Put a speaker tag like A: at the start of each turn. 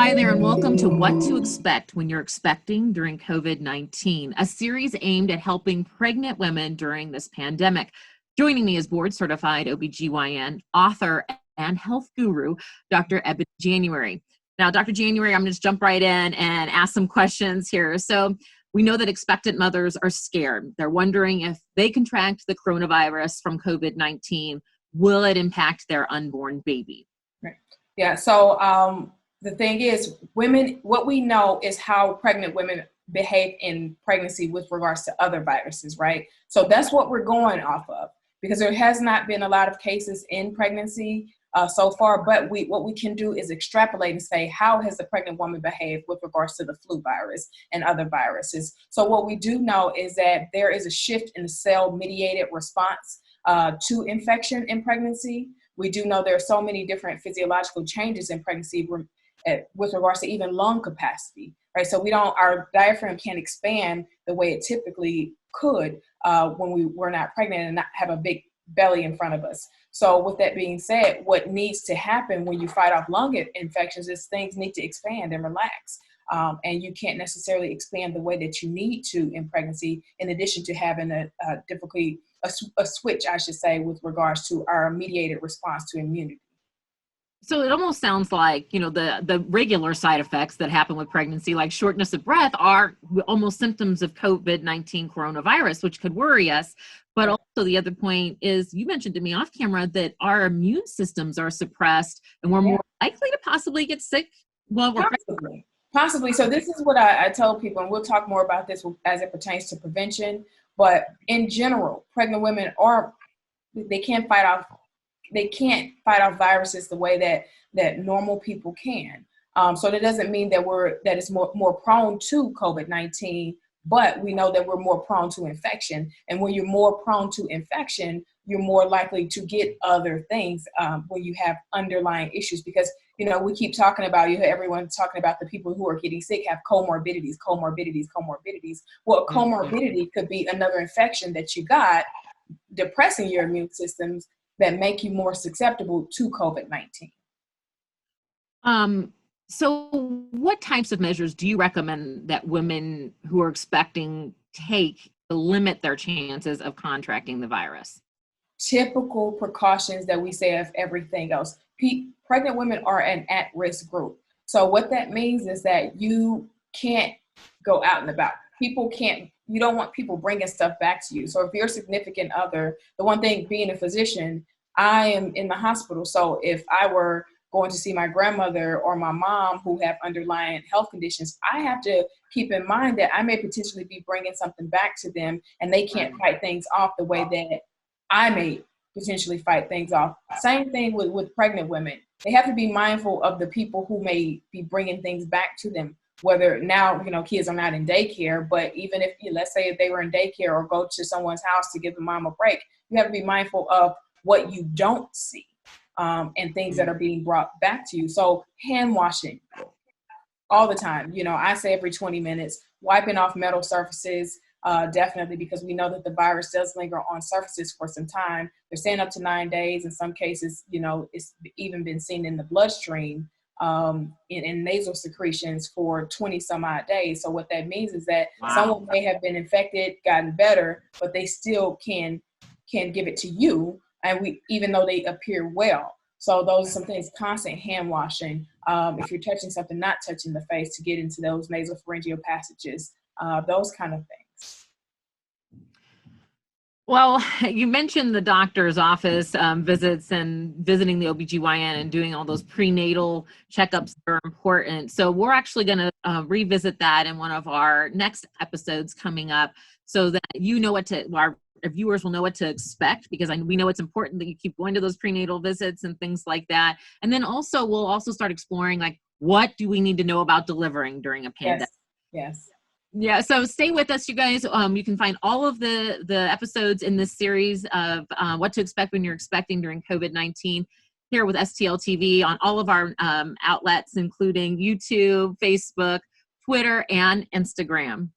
A: Hi there, and welcome to What to Expect When You're Expecting During COVID-19, a series aimed at helping pregnant women during this pandemic. Joining me is board-certified OBGYN, author, and health guru, Dr. Eboni January. Now, Dr. January, I'm going to just jump right in and ask some questions here. So we know that expectant mothers are scared. They're wondering if they contract the coronavirus from COVID-19, will it impact their unborn baby?
B: Right. Yeah, so the thing is, women, what we know is how pregnant women behave in pregnancy with regards to other viruses, right? So that's what we're going off of, because there has not been a lot of cases in pregnancy so far, but what we can do is extrapolate and say, how has the pregnant woman behaved with regards to the flu virus and other viruses? So what we do know is that there is a shift in the cell-mediated response to infection in pregnancy. We do know there are so many different physiological changes in pregnancy with regards to even lung capacity, right? So our diaphragm can't expand the way it typically could when we're not pregnant and not have a big belly in front of us. So with that being said, what needs to happen when you fight off lung infections is things need to expand and relax. And you can't necessarily expand the way that you need to in pregnancy, in addition to having a switch, I should say, with regards to our mediated response to immunity.
A: So it almost sounds like, the regular side effects that happen with pregnancy, like shortness of breath, are almost symptoms of COVID-19 coronavirus, which could worry us. But also the other point is, you mentioned to me off camera that our immune systems are suppressed and we're more likely to possibly get sick while we're pregnant.
B: Possibly. So this is what I tell people, and we'll talk more about this as it pertains to prevention. But in general, pregnant women they can't fight off viruses the way that normal people can. So that doesn't mean that it's more prone to COVID-19, but we know that we're more prone to infection. And when you're more prone to infection, you're more likely to get other things when you have underlying issues. Because, we keep talking about, everyone's talking about the people who are getting sick have comorbidities. Well, a comorbidity could be another infection that you got, depressing your immune systems, that make you more susceptible to COVID-19.
A: So what types of measures do you recommend that women who are expecting take to limit their chances of contracting the virus?
B: Typical precautions that we say of everything else. Pregnant women are an at-risk group. So what that means is that you can't go out and about. You don't want people bringing stuff back to you. So if you're a significant other, the one thing, being a physician, I am in the hospital. So if I were going to see my grandmother or my mom who have underlying health conditions, I have to keep in mind that I may potentially be bringing something back to them, and they can't fight things off the way that I may potentially fight things off. Same thing with pregnant women. They have to be mindful of the people who may be bringing things back to them. Whether now, kids are not in daycare, but even if, let's say if they were in daycare or go to someone's house to give the mom a break, you have to be mindful of what you don't see and things that are being brought back to you. So hand washing all the time. I say every 20 minutes, wiping off metal surfaces, definitely, because we know that the virus does linger on surfaces for some time. They're saying up to 9 days. In some cases, it's even been seen in the bloodstream, in nasal secretions for 20 some odd days. So what that means is that someone may have been infected, gotten better, but they still can give it to you, and even though they appear well. So those are some things: constant hand washing. If you're touching something, not touching the face to get into those nasopharyngeal passages, those kind of things.
A: Well, you mentioned the doctor's office visits and visiting the OBGYN and doing all those prenatal checkups that are important. So we're actually going to revisit that in one of our next episodes coming up, so that our viewers will know what to expect, because we know it's important that you keep going to those prenatal visits and things like that. And then we'll also start exploring, like, what do we need to know about delivering during a pandemic?
B: Yes.
A: Yeah, so stay with us, you guys. You can find all of the episodes in this series of what to expect when you're expecting during COVID-19 here with STL TV on all of our outlets, including YouTube, Facebook, Twitter, and Instagram.